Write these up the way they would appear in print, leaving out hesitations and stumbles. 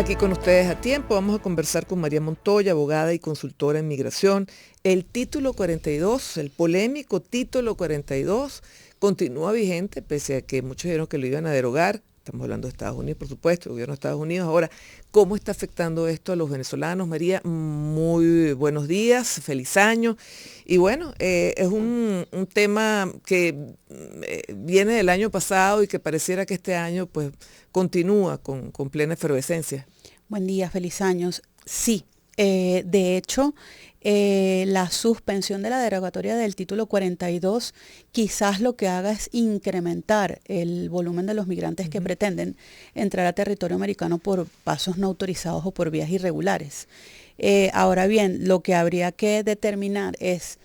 Aquí con ustedes a tiempo vamos a conversar con María Montoya, abogada y consultora en migración. El título 42, el polémico título 42, continúa vigente pese a que muchos dijeron que lo iban a derogar. Estamos hablando de Estados Unidos, por supuesto, el gobierno de Estados Unidos. Ahora, ¿cómo está afectando esto a los venezolanos? María, muy buenos días, feliz año. Y bueno, es un tema que viene del año pasado y que pareciera que este año pues continúa con plena efervescencia. Buen día, feliz años. Sí, de hecho, la suspensión de la derogatoria del título 42 quizás lo que haga es incrementar el volumen de los migrantes que pretenden entrar a territorio americano por pasos no autorizados o por vías irregulares. Ahora bien, lo que habría que determinar es,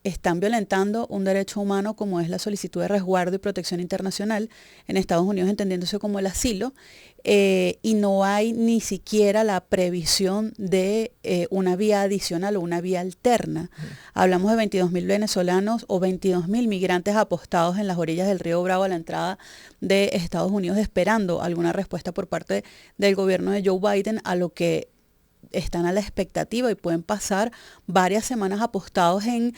están violentando un derecho humano como es la solicitud de resguardo y protección internacional en Estados Unidos, entendiéndose como el asilo, y no hay ni siquiera la previsión de una vía adicional o una vía alterna. Hablamos de 22.000 venezolanos o 22.000 migrantes apostados en las orillas del río Bravo a la entrada de Estados Unidos esperando alguna respuesta por parte del gobierno de Joe Biden a lo que están a la expectativa y pueden pasar varias semanas apostados en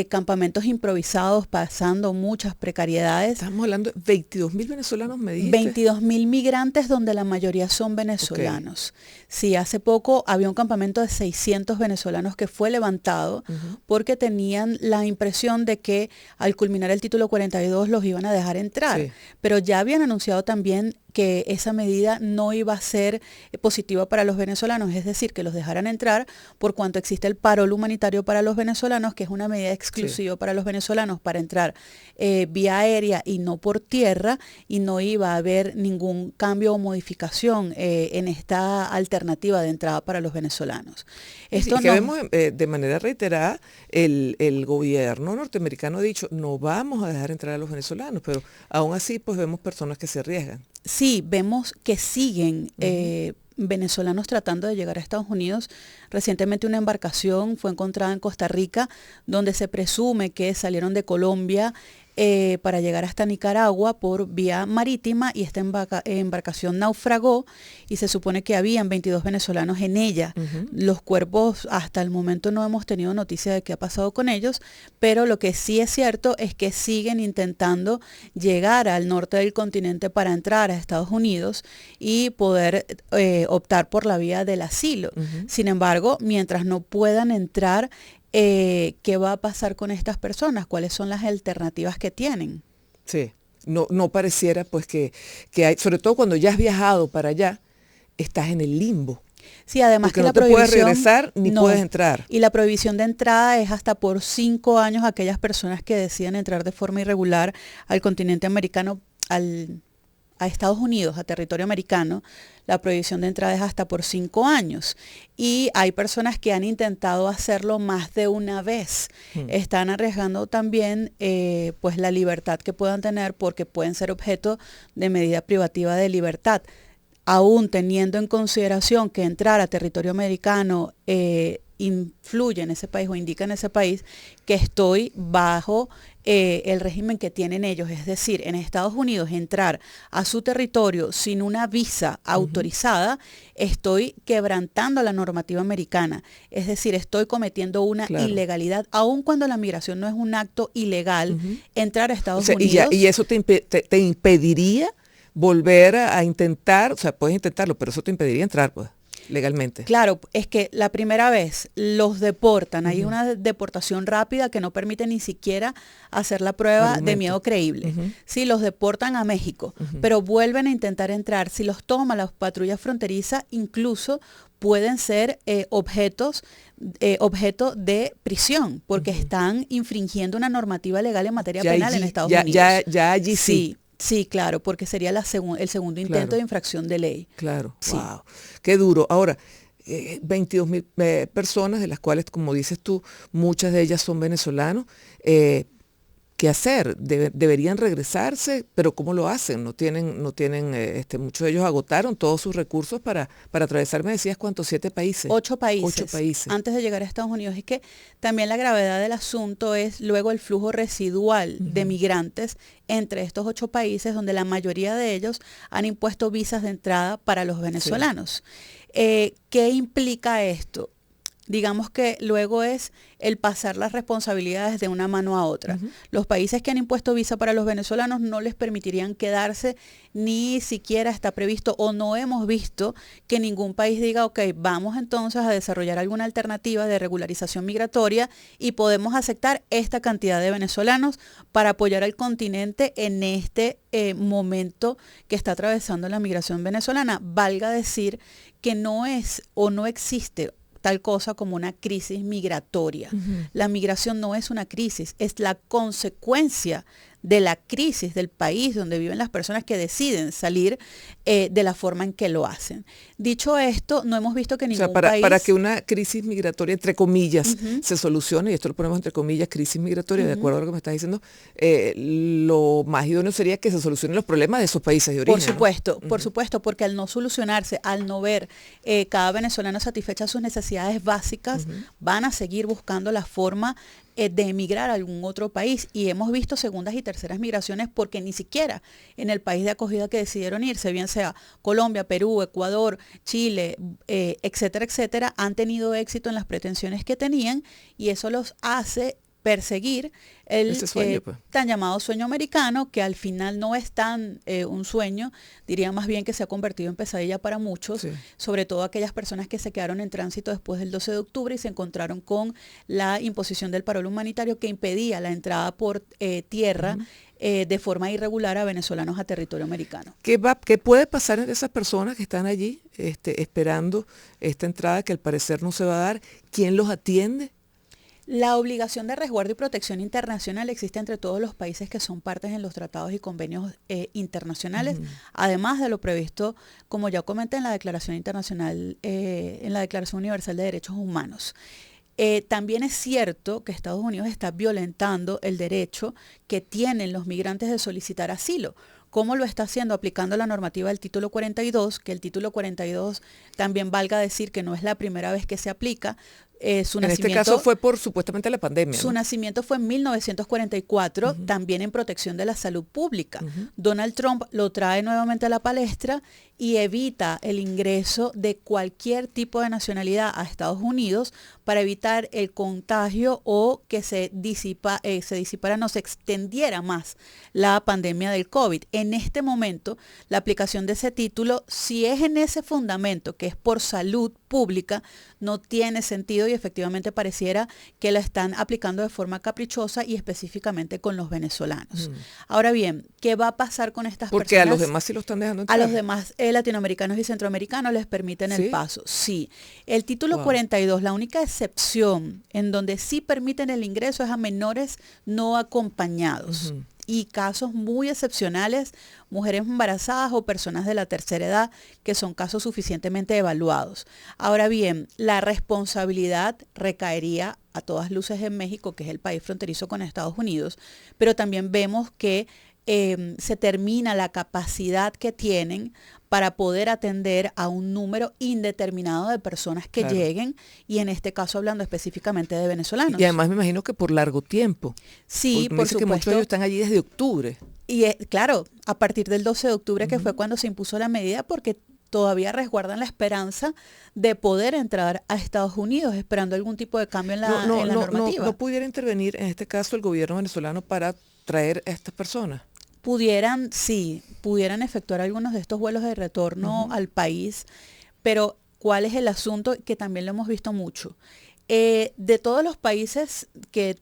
campamentos improvisados, pasando muchas precariedades. Estamos hablando de 22.000 venezolanos, me dijiste. 22.000 migrantes donde la mayoría son venezolanos. Okay. Sí, hace poco había un campamento de 600 venezolanos que fue levantado porque tenían la impresión de que al culminar el título 42 los iban a dejar entrar. Sí. Pero ya habían anunciado también que esa medida no iba a ser positiva para los venezolanos, es decir, que los dejaran entrar por cuanto existe el parol humanitario para los venezolanos, que es una medida exclusiva para los venezolanos para entrar vía aérea y no por tierra, y no iba a haber ningún cambio o modificación en esta alternativa de entrada para los venezolanos. Esto que vemos de manera reiterada, el gobierno norteamericano ha dicho, no vamos a dejar entrar a los venezolanos, pero aún así pues vemos personas que se arriesgan. Sí, vemos que siguen venezolanos tratando de llegar a Estados Unidos. Recientemente una embarcación fue encontrada en Costa Rica donde se presume que salieron de Colombia para llegar hasta Nicaragua por vía marítima, y esta embarcación naufragó y se supone que habían 22 venezolanos en ella. Los cuerpos hasta el momento no hemos tenido noticia de qué ha pasado con ellos, pero lo que sí es cierto es que siguen intentando llegar al norte del continente para entrar a Estados Unidos y poder optar por la vía del asilo. Sin embargo, mientras no puedan entrar, ¿qué va a pasar con estas personas? ¿Cuáles son las alternativas que tienen? Sí, no pareciera pues que hay, sobre todo cuando ya has viajado para allá, estás en el limbo. Sí, además porque que no la te prohibición, puedes regresar ni puedes entrar. Y la prohibición de entrada es hasta por 5 años a aquellas personas que decidan entrar de forma irregular al continente americano, a Estados Unidos, a territorio americano. La prohibición de entrada es hasta por 5 años. Y hay personas que han intentado hacerlo más de una vez. Están arriesgando también pues la libertad que puedan tener, porque pueden ser objeto de medida privativa de libertad. Aún teniendo en consideración que entrar a territorio americano influye en ese país o indica en ese país que estoy bajo el régimen que tienen ellos. Es decir, en Estados Unidos entrar a su territorio sin una visa autorizada, estoy quebrantando la normativa americana. Es decir, estoy cometiendo una ilegalidad, aun cuando la migración no es un acto ilegal. Entrar a Estados Unidos. Y eso te impediría volver a intentar, o sea, puedes intentarlo, pero eso te impediría entrar, pues, legalmente. Claro, es que la primera vez los deportan, hay una deportación rápida que no permite ni siquiera hacer la prueba de miedo creíble. Sí, los deportan a México, pero vuelven a intentar entrar. Si los toma la patrulla fronteriza, incluso pueden ser objeto de prisión, porque están infringiendo una normativa legal en materia penal en Estados Unidos. Ya allí sí. Sí, claro, porque sería el segundo intento de infracción de ley. Claro, sí. Wow, qué duro. Ahora, 22.000 personas, de las cuales, como dices tú, muchas de ellas son venezolanos. ¿qué hacer? Deberían regresarse, pero ¿cómo lo hacen? Muchos de ellos agotaron todos sus recursos para atravesar, me decías, ¿cuántos? 7 países. 8 países. 8 países. Antes de llegar a Estados Unidos. Es que también la gravedad del asunto es luego el flujo residual de migrantes entre estos 8 países, donde la mayoría de ellos han impuesto visas de entrada para los venezolanos. Sí. ¿Qué implica esto? Digamos que luego es el pasar las responsabilidades de una mano a otra. Los países que han impuesto visa para los venezolanos no les permitirían quedarse, ni siquiera está previsto o no hemos visto que ningún país diga, ok, vamos entonces a desarrollar alguna alternativa de regularización migratoria y podemos aceptar esta cantidad de venezolanos para apoyar al continente en este momento que está atravesando la migración venezolana. Valga decir que no es o no existe tal cosa como una crisis migratoria. La migración no es una crisis, es la consecuencia de la crisis del país donde viven las personas que deciden salir de la forma en que lo hacen. Dicho esto, no hemos visto que ningún país... Para que una crisis migratoria, entre comillas, se solucione, y esto lo ponemos entre comillas, crisis migratoria, de acuerdo a lo que me estás diciendo, lo más idóneo sería que se solucionen los problemas de esos países de origen. Por supuesto, porque al no solucionarse, al no ver cada venezolano satisfecha sus necesidades básicas, van a seguir buscando la forma de emigrar a algún otro país, y hemos visto segundas y terceras migraciones porque ni siquiera en el país de acogida que decidieron irse, bien sea Colombia, Perú, Ecuador, Chile, etcétera, etcétera, han tenido éxito en las pretensiones que tenían, y eso los hace perseguir el sueño, tan llamado sueño americano, que al final no es tan un sueño, diría más bien que se ha convertido en pesadilla para muchos, sobre todo aquellas personas que se quedaron en tránsito después del 12 de octubre y se encontraron con la imposición del parol humanitario que impedía la entrada por tierra de forma irregular a venezolanos a territorio americano. ¿Qué puede pasar en esas personas que están allí esperando esta entrada que al parecer no se va a dar? ¿Quién los atiende? La obligación de resguardo y protección internacional existe entre todos los países que son partes en los tratados y convenios internacionales, además de lo previsto, como ya comenté, en la Declaración Internacional, en la Declaración Universal de Derechos Humanos. También es cierto que Estados Unidos está violentando el derecho que tienen los migrantes de solicitar asilo. ¿Cómo lo está haciendo? Aplicando la normativa del título 42, que el título 42 también valga decir que no es la primera vez que se aplica. En este caso fue por supuestamente la pandemia. Su nacimiento fue en 1944, también en protección de la salud pública. Donald Trump lo trae nuevamente a la palestra y evita el ingreso de cualquier tipo de nacionalidad a Estados Unidos para evitar el contagio o que se extendiera más la pandemia del COVID. En este momento, la aplicación de ese título, si es en ese fundamento, que es por salud pública, no tiene sentido y efectivamente pareciera que la están aplicando de forma caprichosa y específicamente con los venezolanos. Ahora bien, ¿qué va a pasar con estas personas? Porque a los demás sí lo están dejando entrar. A los demás latinoamericanos y centroamericanos les permiten el paso. Sí. El título 42, la única excepción en donde sí permiten el ingreso es a menores no acompañados. Y casos muy excepcionales, mujeres embarazadas o personas de la tercera edad, que son casos suficientemente evaluados. Ahora bien, la responsabilidad recaería a todas luces en México, que es el país fronterizo con Estados Unidos, pero también vemos que se termina la capacidad que tienen para poder atender a un número indeterminado de personas que lleguen, y en este caso hablando específicamente de venezolanos. Y además me imagino que por largo tiempo. Sí, por supuesto. Que muchos de ellos están allí desde octubre. Y claro, a partir del 12 de octubre, que fue cuando se impuso la medida, porque todavía resguardan la esperanza de poder entrar a Estados Unidos, esperando algún tipo de cambio en la normativa. No pudiera intervenir en este caso el gobierno venezolano para traer a estas personas. Pudieran efectuar algunos de estos vuelos de retorno al país, pero ¿cuál es el asunto? Que también lo hemos visto mucho. De todos los países que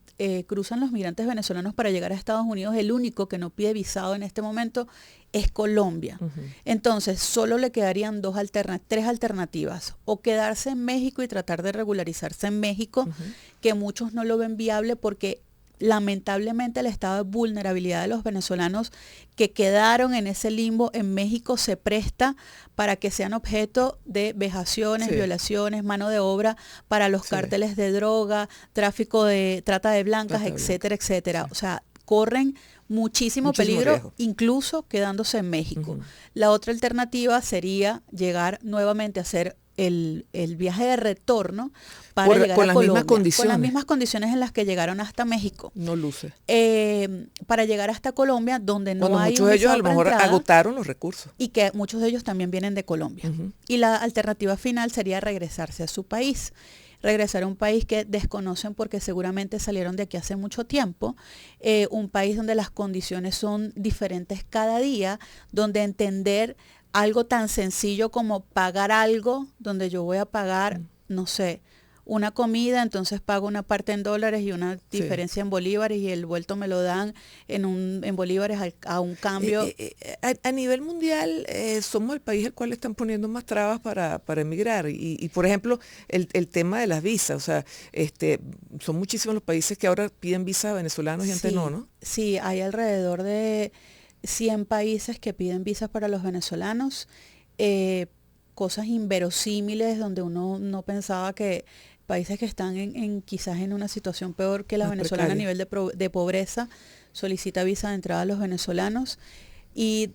cruzan los migrantes venezolanos para llegar a Estados Unidos, el único que no pide visado en este momento es Colombia. Entonces, solo le quedarían tres alternativas: o quedarse en México y tratar de regularizarse en México, que muchos no lo ven viable porque lamentablemente el estado de vulnerabilidad de los venezolanos que quedaron en ese limbo en México se presta para que sean objeto de vejaciones, violaciones, mano de obra para los cárteles de droga, trata de blancas, etcétera, etcétera. O sea, corren muchísimo peligro, riesgo, incluso quedándose en México. La otra alternativa sería llegar nuevamente a hacer el viaje de retorno para llegar a Colombia, con las mismas condiciones en las que llegaron hasta México. No luce. Para llegar hasta Colombia, donde no hay muchos de ellos a lo mejor agotaron los recursos. Y que muchos de ellos también vienen de Colombia. Y la alternativa final sería regresarse a su país. Regresar a un país que desconocen porque seguramente salieron de aquí hace mucho tiempo, un país donde las condiciones son diferentes cada día, donde entender algo tan sencillo como pagar algo, donde yo voy a pagar, no sé, una comida, entonces pago una parte en dólares y una diferencia en bolívares y el vuelto me lo dan en bolívares a un cambio. A nivel mundial somos el país al cual le están poniendo más trabas para emigrar y por ejemplo el tema de las visas, o sea, son muchísimos los países que ahora piden visa a venezolanos y antes no. Sí, hay alrededor de 100 países que piden visas para los venezolanos, cosas inverosímiles donde uno no pensaba que países que están quizás en una situación peor que la venezolana a nivel de pobreza, solicita visa de entrada a los venezolanos y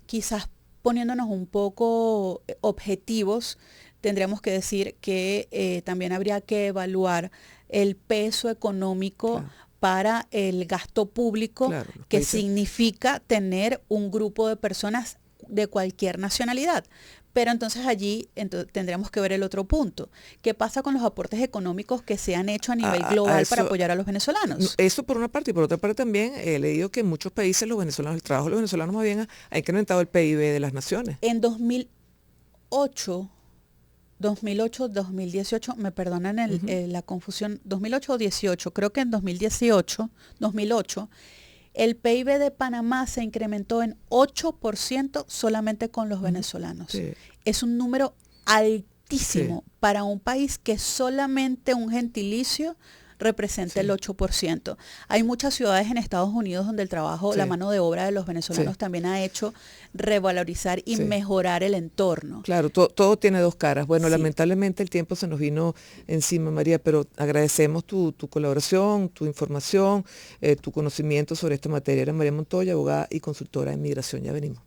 quizás poniéndonos un poco objetivos, tendríamos que decir que también habría que evaluar el peso económico para el gasto público que significa tener un grupo de personas de cualquier nacionalidad. Pero entonces allí tendríamos que ver el otro punto. ¿Qué pasa con los aportes económicos que se han hecho a nivel global para apoyar a los venezolanos? Eso por una parte, y por otra parte también he leído que en muchos países los venezolanos, el trabajo de los venezolanos más bien ha incrementado el PIB de las naciones. En 2008, 2018, me perdonan la confusión, 2008 o 18, creo que en 2008, el PIB de Panamá se incrementó en 8% solamente con los venezolanos. Sí. Es un número altísimo para un país que solamente un gentilicio representa el 8%. Hay muchas ciudades en Estados Unidos donde el trabajo, la mano de obra de los venezolanos también ha hecho revalorizar y mejorar el entorno. Claro, todo tiene dos caras. Bueno, lamentablemente el tiempo se nos vino encima, María, pero agradecemos tu colaboración, tu información, tu conocimiento sobre esta materia. Era María Montoya, abogada y consultora en migración. Ya venimos.